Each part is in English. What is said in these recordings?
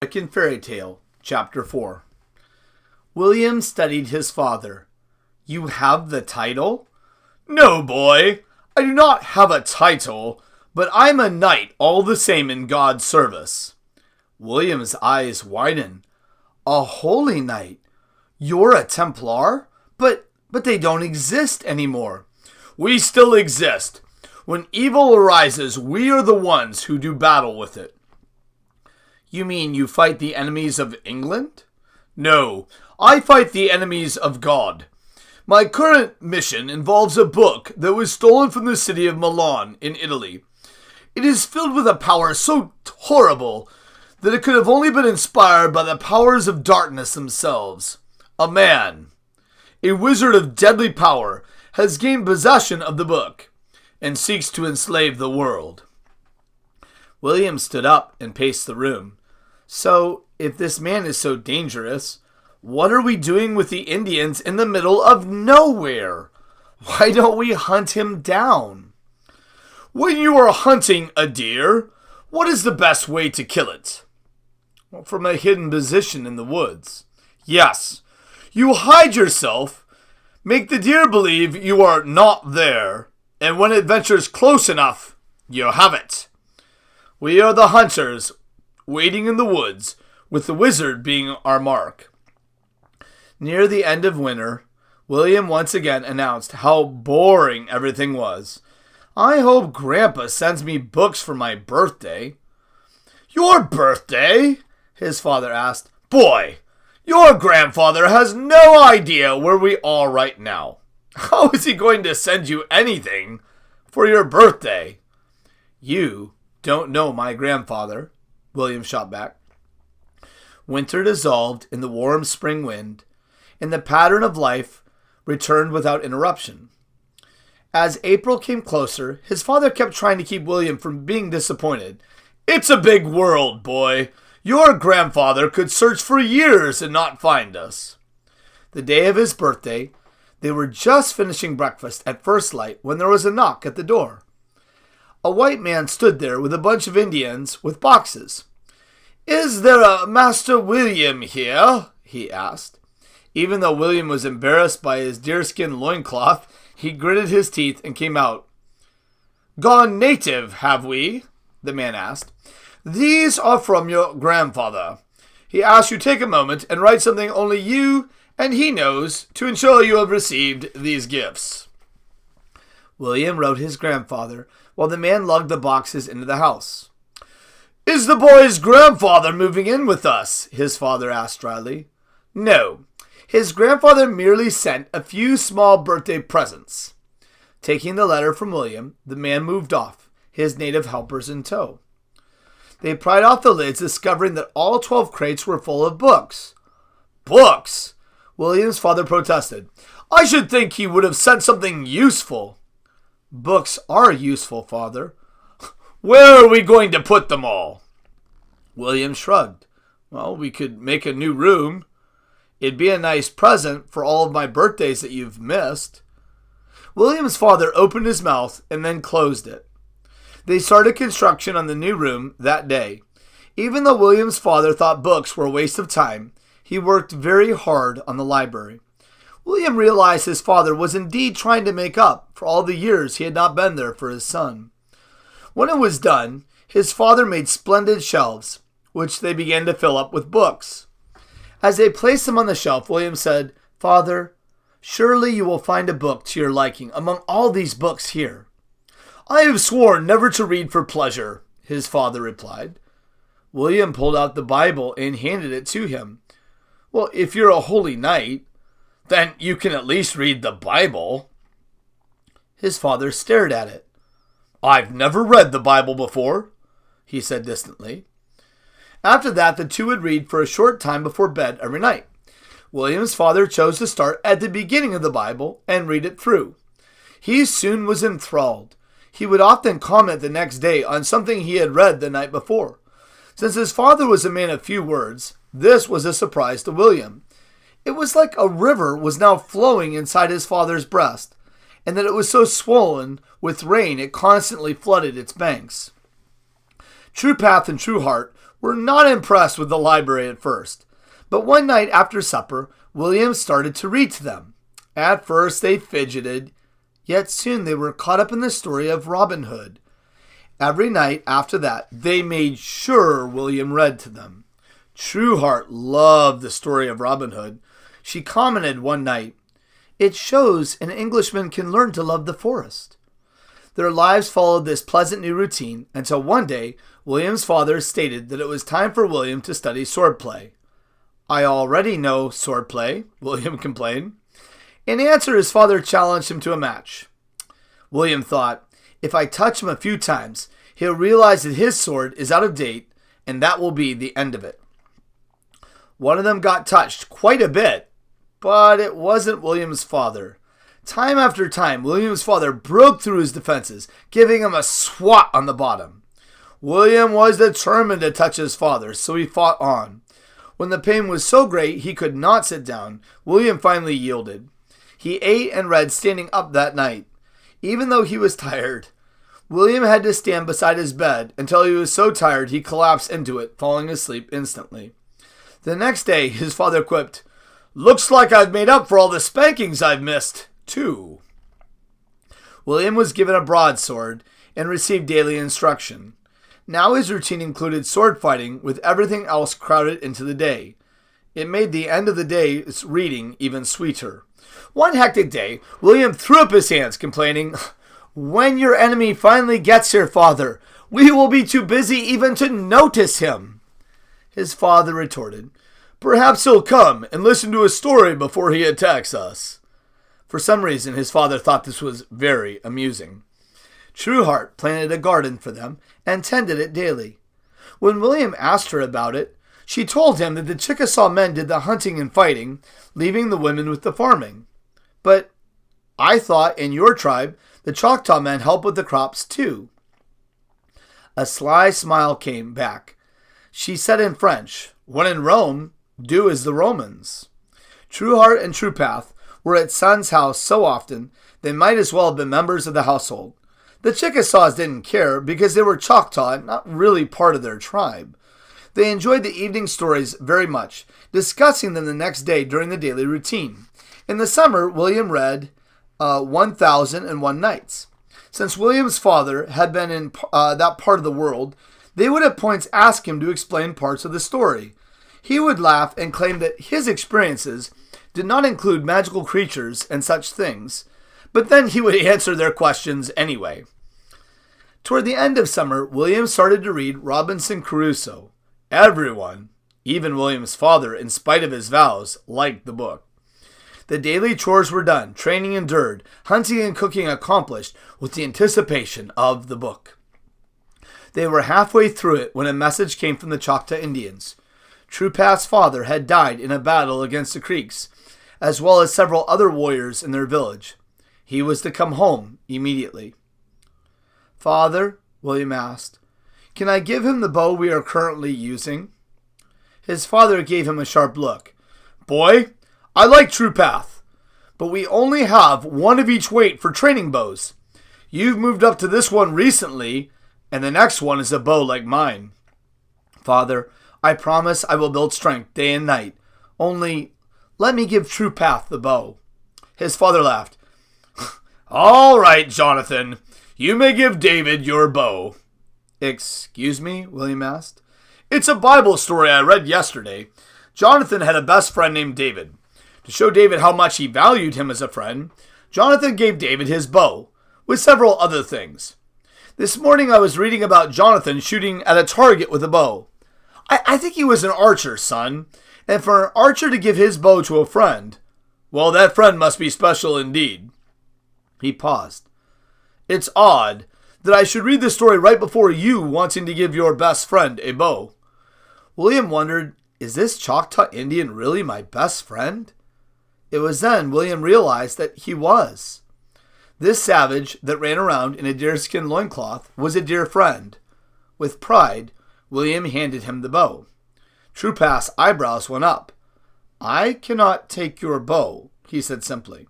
American Fairytale, Chapter 4. William studied his father. You have the title? No, boy, I do not have a title, but I'm a knight all the same in God's service. William's eyes widened. A holy knight? You're a Templar? But they don't exist anymore. We still exist. When evil arises, we are the ones who do battle with it. You mean you fight the enemies of England? No, I fight the enemies of God. My current mission involves a book that was stolen from the city of Milan in Italy. It is filled with a power so horrible that it could have only been inspired by the powers of darkness themselves. A man, a wizard of deadly power, has gained possession of the book and seeks to enslave the world. William stood up and paced the room. So, if this man is so dangerous, what are we doing with the Indians in the middle of nowhere? Why don't we hunt him down? When you are hunting a deer, what is the best way to kill it? Well, from a hidden position in the woods. Yes, you hide yourself, make the deer believe you are not there, and when it ventures close enough, you have it. We are the hunters, waiting in the woods, with the wizard being our mark. Near the end of winter, William once again announced how boring everything was. I hope Grandpa sends me books for my birthday. Your birthday? His father asked. Boy, your grandfather has no idea where we are right now. How is he going to send you anything for your birthday? You don't know my grandfather, William shot back. Winter dissolved in the warm spring wind, and the pattern of life returned without interruption. As April came closer, his father kept trying to keep William from being disappointed. It's a big world, boy. Your grandfather could search for years and not find us. The day of his birthday, they were just finishing breakfast at first light when there was a knock at the door. A white man stood there with a bunch of Indians with boxes. Is there a Master William here? He asked. Even though William was embarrassed by his deerskin loincloth, he gritted his teeth and came out. Gone native, have we? The man asked. These are from your grandfather. He asks you take a moment and write something only you and he knows to ensure you have received these gifts. William wrote his grandfather while the man lugged the boxes into the house. Is the boy's grandfather moving in with us? His father asked dryly. No, his grandfather merely sent a few small birthday presents. Taking the letter from William, the man moved off, his native helpers in tow. They pried off the lids, discovering that all 12 crates were full of books. Books? William's father protested. I should think he would have sent something useful. Books are useful, father. Where are we going to put them all? William shrugged. Well, we could make a new room. It'd be a nice present for all of my birthdays that you've missed. William's father opened his mouth and then closed it. They started construction on the new room that day. Even though William's father thought books were a waste of time, he worked very hard on the library. William realized his father was indeed trying to make up for all the years he had not been there for his son. When it was done, his father made splendid shelves, which they began to fill up with books. As they placed them on the shelf, William said, Father, surely you will find a book to your liking among all these books here. I have sworn never to read for pleasure, his father replied. William pulled out the Bible and handed it to him. Well, if you're a holy knight, then you can at least read the Bible. His father stared at it. I've never read the Bible before, he said distantly. After that, the two would read for a short time before bed every night. William's father chose to start at the beginning of the Bible and read it through. He soon was enthralled. He would often comment the next day on something he had read the night before. Since his father was a man of few words, this was a surprise to William. It was like a river was now flowing inside his father's breast, and that it was so swollen with rain it constantly flooded its banks. True Path and True Heart were not impressed with the library at first. But one night after supper, William started to read to them. At first they fidgeted, yet soon they were caught up in the story of Robin Hood. Every night after that, they made sure William read to them. Trueheart loved the story of Robin Hood. She commented one night, "It shows an Englishman can learn to love the forest." Their lives followed this pleasant new routine until one day, William's father stated that it was time for William to study swordplay. "I already know swordplay," William complained. In answer, his father challenged him to a match. William thought, if I touch him a few times, he'll realize that his sword is out of date, and that will be the end of it. One of them got touched quite a bit, but it wasn't William's father. Time after time, William's father broke through his defenses, giving him a swat on the bottom. William was determined to touch his father, so he fought on. When the pain was so great he could not sit down, William finally yielded. He ate and read standing up that night. Even though he was tired, William had to stand beside his bed until he was so tired he collapsed into it, falling asleep instantly. The next day, his father quipped, "Looks like I've made up for all the spankings I've missed, too." William was given a broadsword and received daily instruction. Now his routine included sword fighting with everything else crowded into the day. It made the end of the day's reading even sweeter. One hectic day, William threw up his hands, complaining, "When your enemy finally gets here, father, we will be too busy even to notice him." His father retorted, "Perhaps he'll come and listen to a story before he attacks us." For some reason, his father thought this was very amusing. Trueheart planted a garden for them and tended it daily. When William asked her about it, she told him that the Chickasaw men did the hunting and fighting, leaving the women with the farming. "But I thought in your tribe, the Choctaw men help with the crops too." A sly smile came back. She said in French, "When in Rome, do as the Romans." Trueheart and Truepath were at Son's house so often they might as well have been members of the household. The Chickasaws didn't care because they were Choctaw and not really part of their tribe. They enjoyed the evening stories very much, discussing them the next day during the daily routine. In the summer, William read 1001 Nights. Since William's father had been in that part of the world, they would at points ask him to explain parts of the story. He would laugh and claim that his experiences did not include magical creatures and such things, but then he would answer their questions anyway. Toward the end of summer, William started to read Robinson Crusoe. Everyone, even William's father, in spite of his vows, liked the book. The daily chores were done, training endured, hunting and cooking accomplished with the anticipation of the book. They were halfway through it when a message came from the Choctaw Indians. Truepath's father had died in a battle against the Creeks, as well as several other warriors in their village. He was to come home immediately. "Father," William asked, "can I give him the bow we are currently using?" His father gave him a sharp look. "Boy, I like Truepath, but we only have one of each weight for training bows. You've moved up to this one recently, and the next one is a bow like mine." "Father, I promise I will build strength day and night. Only, let me give Truepath the bow." His father laughed. "All right, Jonathan, you may give David your bow." "Excuse me?" William asked. "It's a Bible story I read yesterday. Jonathan had a best friend named David. To show David how much he valued him as a friend, Jonathan gave David his bow, with several other things. This morning I was reading about Jonathan shooting at a target with a bow. I think he was an archer, son, and for an archer to give his bow to a friend, well, that friend must be special indeed." He paused. "It's odd that I should read the story right before you wanting to give your best friend a bow." William wondered, is this Choctaw Indian really my best friend? It was then William realized that he was. This savage that ran around in a deerskin loincloth was a dear friend. With pride, William handed him the bow. Truepath's eyebrows went up. "I cannot take your bow," he said simply.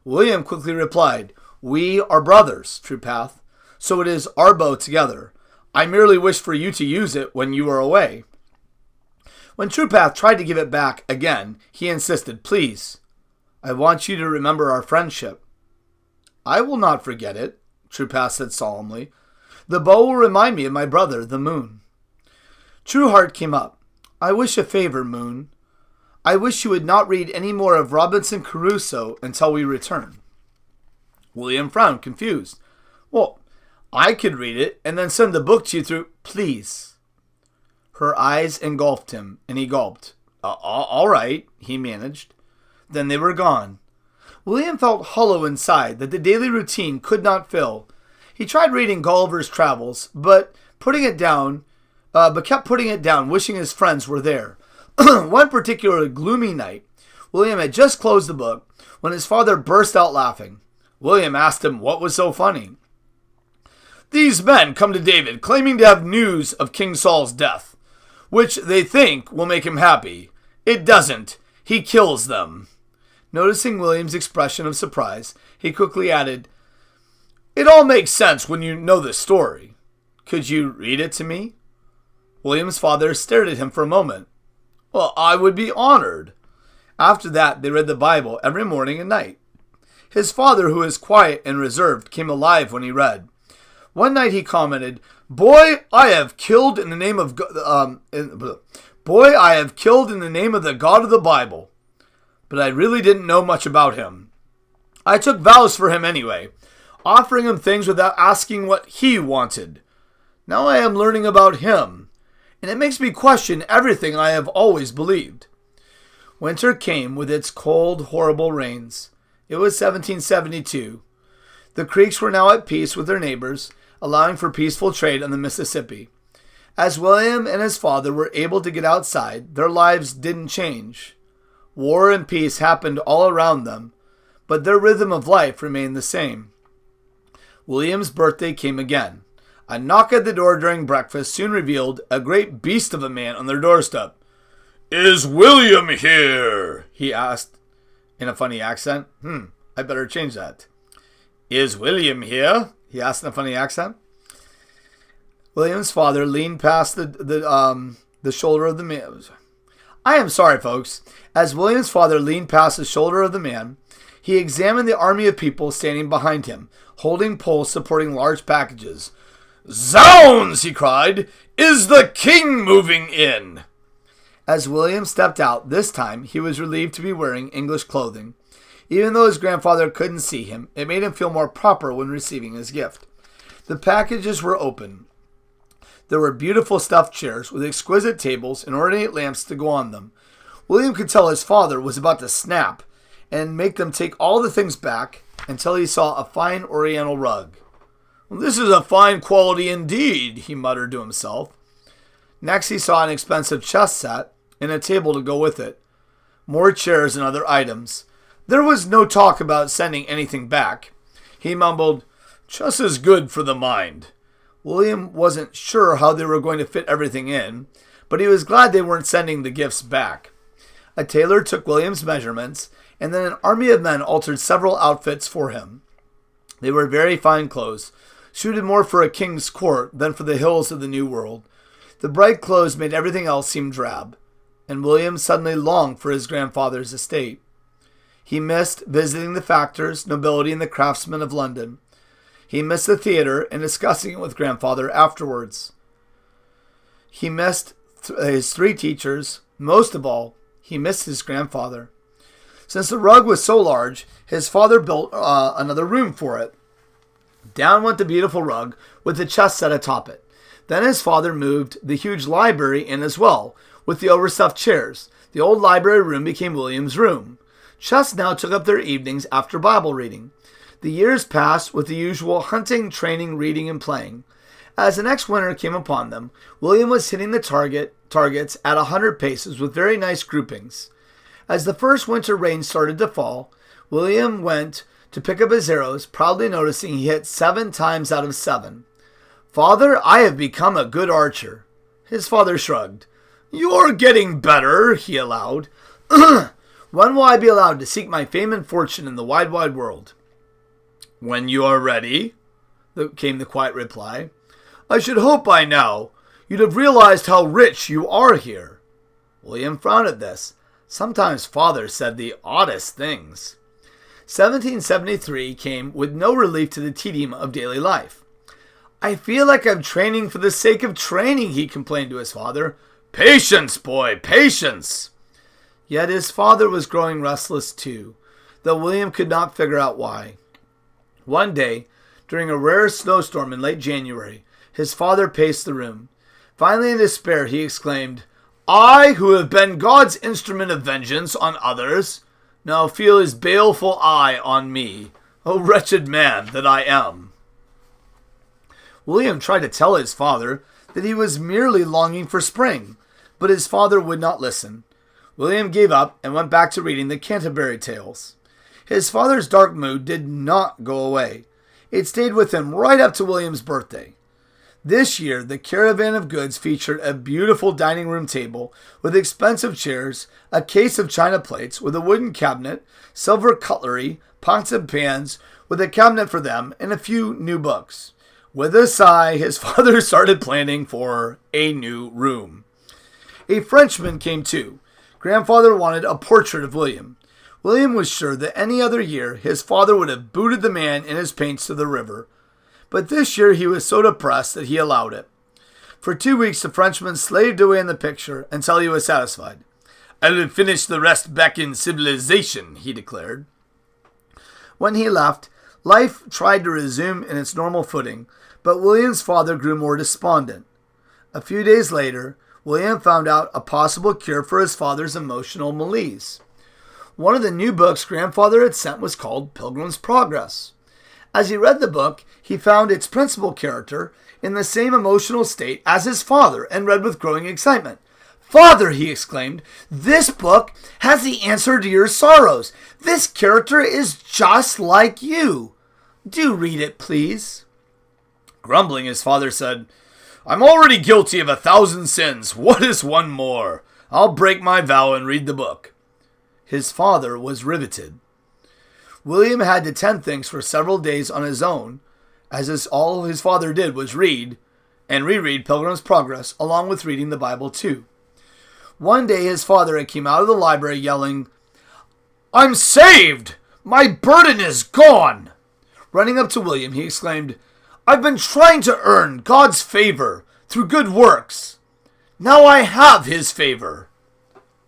William quickly replied, "We are brothers, Truepath, so it is our bow together. I merely wished for you to use it when you were away." When Truepath tried to give it back again, he insisted, "Please, I want you to remember our friendship." "I will not forget it," Truepath said solemnly. "The bow will remind me of my brother, the moon." Trueheart came up. "I wish a favor, Moon. I wish you would not read any more of Robinson Crusoe until we return." William frowned, confused. "Well, I could read it and then send the book to you through—" "Please." Her eyes engulfed him, and he gulped. All right," he managed. Then they were gone. William felt hollow inside that the daily routine could not fill. He tried reading Gulliver's Travels, but kept putting it down, wishing his friends were there. One particularly gloomy night, William had just closed the book when his father burst out laughing. William asked him what was so funny. "These men come to David claiming to have news of King Saul's death, which they think will make him happy. It doesn't. He kills them." Noticing William's expression of surprise, he quickly added, "It all makes sense when you know the story. Could you read it to me?" William's father stared at him for a moment. "Well, I would be honored." After that, they read the Bible every morning and night. His father, who was quiet and reserved, came alive when he read. One night he commented, Boy, I have killed in the name of the God of the Bible. But I really didn't know much about him. I took vows for him anyway, offering him things without asking what he wanted. Now I am learning about him, and it makes me question everything I have always believed." Winter came with its cold, horrible rains. It was 1772. The Creeks were now at peace with their neighbors, allowing for peaceful trade on the Mississippi. As William and his father were able to get outside, their lives didn't change. War and peace happened all around them, but their rhythm of life remained the same. William's birthday came again. A knock at the door during breakfast soon revealed a great beast of a man on their doorstep. "Is William here?" he asked in a funny accent. I better change that. "Is William here?" he asked in a funny accent. William's father leaned past the shoulder of the man. I am sorry, folks. As William's father leaned past the shoulder of the man, he examined the army of people standing behind him, holding poles supporting large packages. "Zounds!" he cried. "Is the king moving in?" As William stepped out, this time he was relieved to be wearing English clothing. Even though his grandfather couldn't see him, it made him feel more proper when receiving his gift. The packages were open. There were beautiful stuffed chairs with exquisite tables and ornate lamps to go on them. William could tell his father was about to snap and make them take all the things back until he saw a fine oriental rug. "Well, this is a fine quality indeed," he muttered to himself. Next he saw an expensive chess set and a table to go with it. More chairs and other items. There was no talk about sending anything back. He mumbled, "Chess is good for the mind." William wasn't sure how they were going to fit everything in, but he was glad they weren't sending the gifts back. A tailor took William's measurements, and then an army of men altered several outfits for him. They were very fine clothes, suited more for a king's court than for the hills of the New World. The bright clothes made everything else seem drab, and William suddenly longed for his grandfather's estate. He missed visiting the factors, nobility, and the craftsmen of London. He missed the theater and discussing it with grandfather afterwards. He missed his three teachers. Most of all, he missed his grandfather. Since the rug was so large, his father built another room for it. Down went the beautiful rug with the chest set atop it. Then his father moved the huge library in as well, with the overstuffed chairs. The old library room became William's room. Chess now took up their evenings after Bible reading. The years passed with the usual hunting, training, reading, and playing. As the next winter came upon them, William was hitting the targets at 100 paces with very nice groupings. As the first winter rain started to fall, William went to pick up his arrows, proudly noticing he hit 7 times out of 7. "Father, I have become a good archer." His father shrugged. "You're getting better," he allowed. "When will I be allowed to seek my fame and fortune in the wide, wide world?" "When you are ready," came the quiet reply. I should hope by now you'd have realized how rich you are here." William frowned at this. Sometimes father said the oddest things. 1773 came with no relief to the tedium of daily life. "I feel like I'm training for the sake of training," he complained to his father. "Patience, boy, patience." Yet his father was growing restless too, though William could not figure out why. One day, during a rare snowstorm in late January, his father paced the room. Finally, in despair, he exclaimed, "I, who have been God's instrument of vengeance on others, now feel his baleful eye on me. O wretched man that I am." William tried to tell his father that he was merely longing for spring, but his father would not listen. William gave up and went back to reading the Canterbury Tales. His father's dark mood did not go away. It stayed with him right up to William's birthday. This year, the caravan of goods featured a beautiful dining room table with expensive chairs, a case of china plates with a wooden cabinet, silver cutlery, pots and pans with a cabinet for them, and a few new books. With a sigh, his father started planning for a new room. A Frenchman came too. Grandfather wanted a portrait of William. William was sure that any other year his father would have booted the man and his paints to the river. But this year he was so depressed that he allowed it. For 2 weeks the Frenchman slaved away in the picture until he was satisfied. "I will finish the rest back in civilization," he declared. When he left, life tried to resume in its normal footing, but William's father grew more despondent. A few days later, William found out a possible cure for his father's emotional malaise. One of the new books grandfather had sent was called Pilgrim's Progress. As he read the book, he found its principal character in the same emotional state as his father and read with growing excitement. "Father," he exclaimed, "this book has the answer to your sorrows. This character is just like you. Do read it, please." Grumbling, his father said, "I'm already guilty of 1,000 sins. What is one more? I'll break my vow and read the book." His father was riveted. William had to tend things for several days on his own, as all his father did was read and reread Pilgrim's Progress, along with reading the Bible too. One day his father came out of the library yelling, "I'm saved! My burden is gone!" Running up to William, he exclaimed, "I've been trying to earn God's favor through good works. Now I have his favor."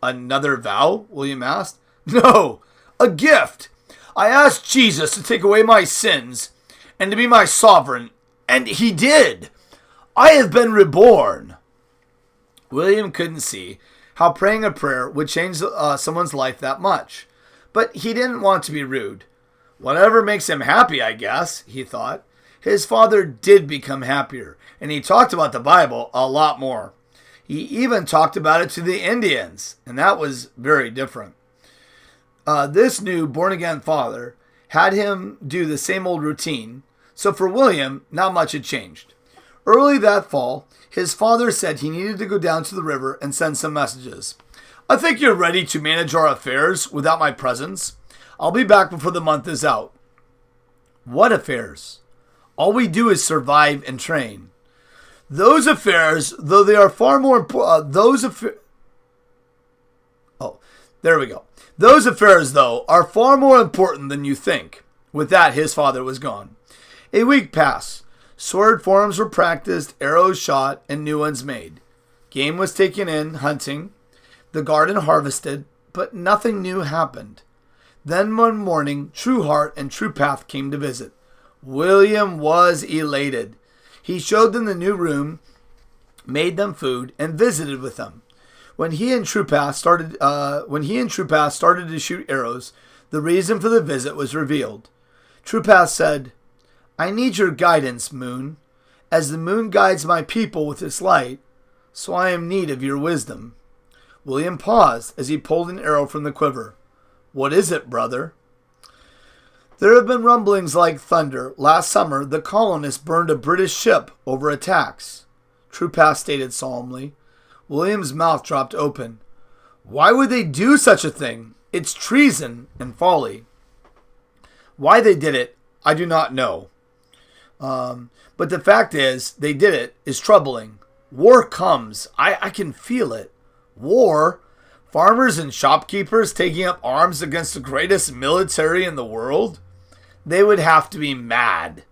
"Another vow?" William asked. "No, a gift. I asked Jesus to take away my sins and to be my sovereign, and he did. I have been reborn." William couldn't see how praying a prayer would change someone's life that much, but he didn't want to be rude. Whatever makes him happy, I guess, he thought. His father did become happier, and he talked about the Bible a lot more. He even talked about it to the Indians, and that was very different. This new born-again father had him do the same old routine, so for William, not much had changed. Early that fall, his father said he needed to go down to the river and send some messages. "I think you're ready to manage our affairs without my presence. I'll be back before the month is out." "What affairs? All we do is survive and train." "Those affairs, though they are far more important, Those affairs, though, are far more important than you think." With that, his father was gone. A week passed. Sword forms were practiced, arrows shot, and new ones made. Game was taken in, hunting, the garden harvested, but nothing new happened. Then one morning, True Heart and True Path came to visit. William was elated. He showed them the new room, made them food, and visited with them. When he and True Path started to shoot arrows, the reason for the visit was revealed. True Path said, "I need your guidance, Moon. As the moon guides my people with its light, so I am in need of your wisdom." William paused as he pulled an arrow from the quiver. "What is it, brother?" "There have been rumblings like thunder. Last summer, the colonists burned a British ship over a tax," True Path stated solemnly. William's mouth dropped open. "Why would they do such a thing? It's treason and folly." "Why they did it, I do not know." But the fact is, they did it, is troubling. War comes. I can feel it. War? Farmers and shopkeepers taking up arms against the greatest military in the world? They would have to be mad.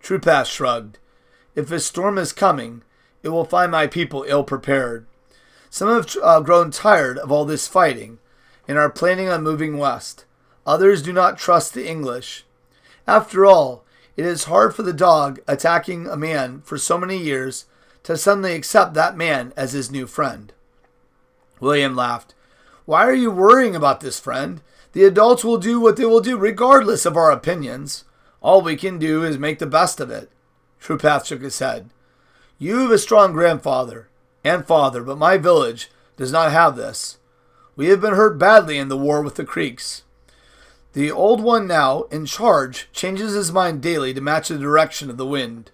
Truepath shrugged. If a storm is coming, it will find my people ill-prepared. Some have grown tired of all this fighting and are planning on moving west. Others do not trust the English. After all, it is hard for the dog attacking a man for so many years to suddenly accept that man as his new friend. William laughed. Why are you worrying about this, friend? The adults will do what they will do regardless of our opinions. All we can do is make the best of it. Truepath shook his head. You have a strong grandfather and father, but my village does not have this. We have been hurt badly in the war with the Creeks. The old one now, in charge, changes his mind daily to match the direction of the wind.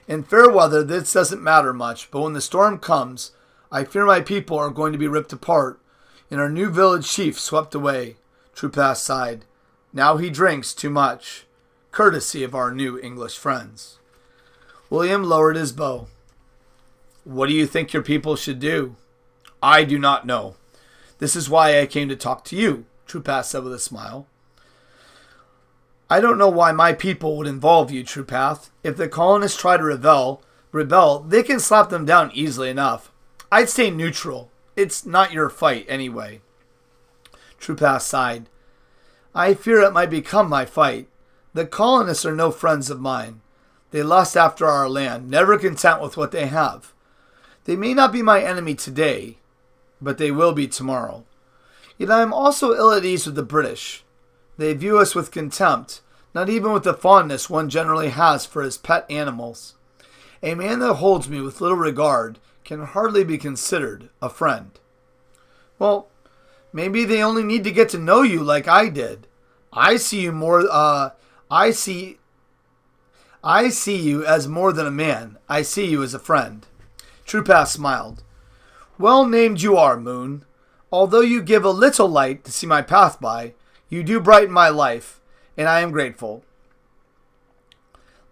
In fair weather, this doesn't matter much, but when the storm comes, I fear my people are going to be ripped apart, and our new village chief swept away. Truepath sighed. Now he drinks too much, courtesy of our new English friends. William lowered his bow. What do you think your people should do? I do not know. This is why I came to talk to you, Truepath said with a smile. I don't know why my people would involve you, Truepath. If the colonists try to rebel, they can slap them down easily enough. I'd stay neutral. It's not your fight anyway. Truepath sighed. I fear it might become my fight. The colonists are no friends of mine. They lust after our land, never content with what they have. They may not be my enemy today, but they will be tomorrow. Yet I am also ill at ease with the British. They view us with contempt, not even with the fondness one generally has for his pet animals. A man that holds me with little regard can hardly be considered a friend. Well, maybe they only need to get to know you like I did. I see you as more than a man. I see you as a friend. Truepath smiled. Well named you are, Moon. Although you give a little light to see my path by, you do brighten my life, and I am grateful.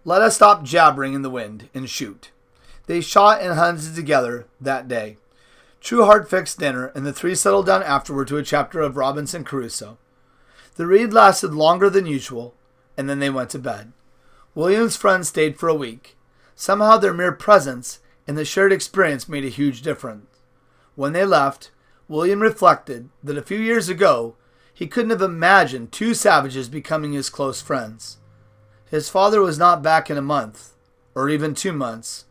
Let us stop jabbering in the wind and shoot. They shot and hunted together that day. Trueheart fixed dinner, and the three settled down afterward to a chapter of Robinson Crusoe. The read lasted longer than usual, and then they went to bed. William's friends stayed for a week. Somehow their mere presence and the shared experience made a huge difference. When they left, William reflected that a few years ago he couldn't have imagined two savages becoming his close friends. His father was not back in a month, or even 2 months.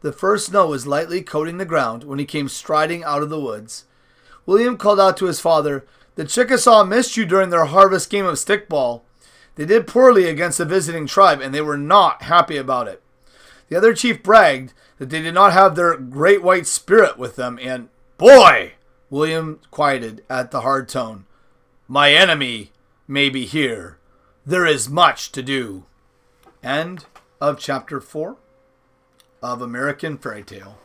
The first snow was lightly coating the ground when he came striding out of the woods. William called out to his father, The Chickasaw missed you during their harvest game of stickball. They did poorly against the visiting tribe, and they were not happy about it. The other chief bragged that they did not have their great white spirit with them, and, Boy! William quieted at the hard tone. My enemy may be here. There is much to do. End of chapter 4 of American Fairytale.